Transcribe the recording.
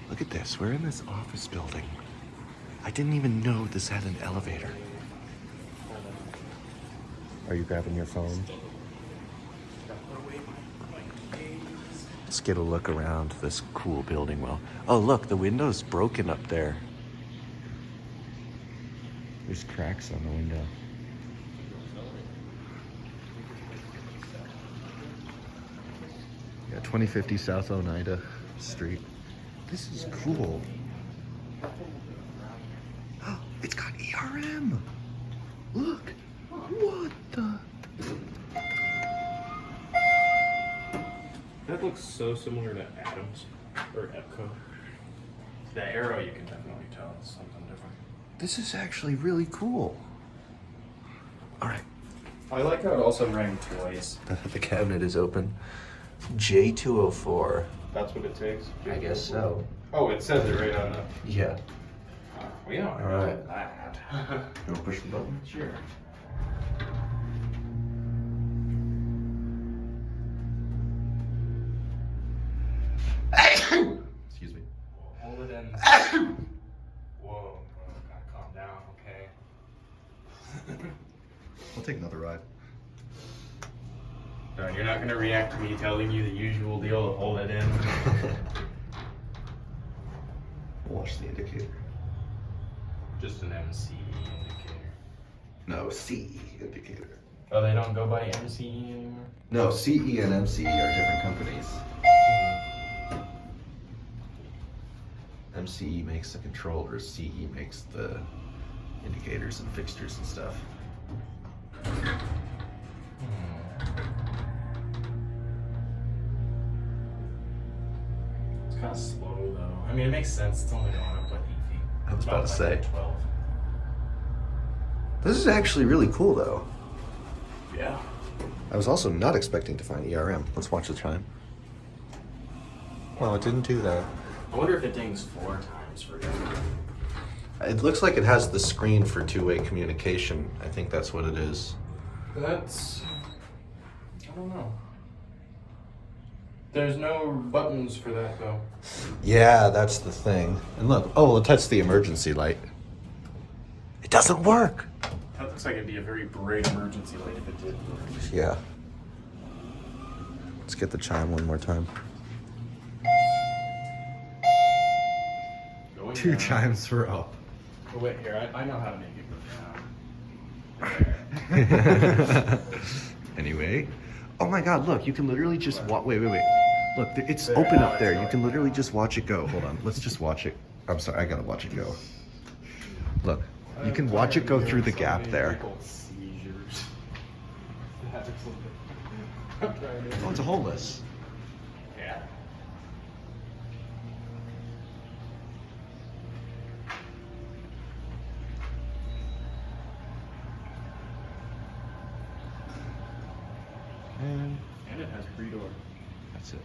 Look at this. We're in this office building. I didn't even know this had an elevator. Are you grabbing your phone? Let's get a look around this cool building. Well, oh look, the window's broken up there. There's cracks on the window. Yeah, 2050 South Oneida Street. This is cool. Oh, it's got ERM. Look. What the? That looks so similar to Adams or Epco. The arrow, you can definitely tell it's something different. This is actually really cool. All right. I like how it also rang twice. The cabinet is open. J204. That's what it takes? I guess so. Oh, it says it right on the... Yeah. We don't All right. that. You want to push the button? Sure. Excuse me. Hold it in. Whoa, gotta calm down, okay? We'll take another ride. No, you're not gonna react to me telling you the usual deal to hold it in. Watch the indicator. Just an MC indicator. No, CE indicator. Oh, they don't go by MCE anymore? No, CE and MCE are different companies. MCE makes the controllers, CE makes the indicators and fixtures and stuff. It's kind of slow though. I mean, it makes sense. It's only going up like 8 feet. I was about to say. 12. This is actually really cool though. Yeah. I was also not expecting to find ERM. Let's watch the chime. Well, it didn't do that. I wonder if it dings 4 times for you. It looks like it has the screen for two-way communication. I think that's what it is. That's... I don't know. There's no buttons for that though. Yeah, that's the thing. And look, oh, well, that's the emergency light. It doesn't work. That looks like it'd be a very bright emergency light if it did. Yeah. Let's get the chime one more time. Going 2 down. chimes for up. Oh, wait, here, I know how to make it go down. Anyway. Oh my god, look, you can literally just watch. Wait. Look, it's open up there. You can literally just watch it go. Hold on, let's just watch it. I'm sorry, I gotta watch it go. Look, you can watch it go through the gap there. Oh, it's a Holeless. Yeah. And And it has pre-door. that's it.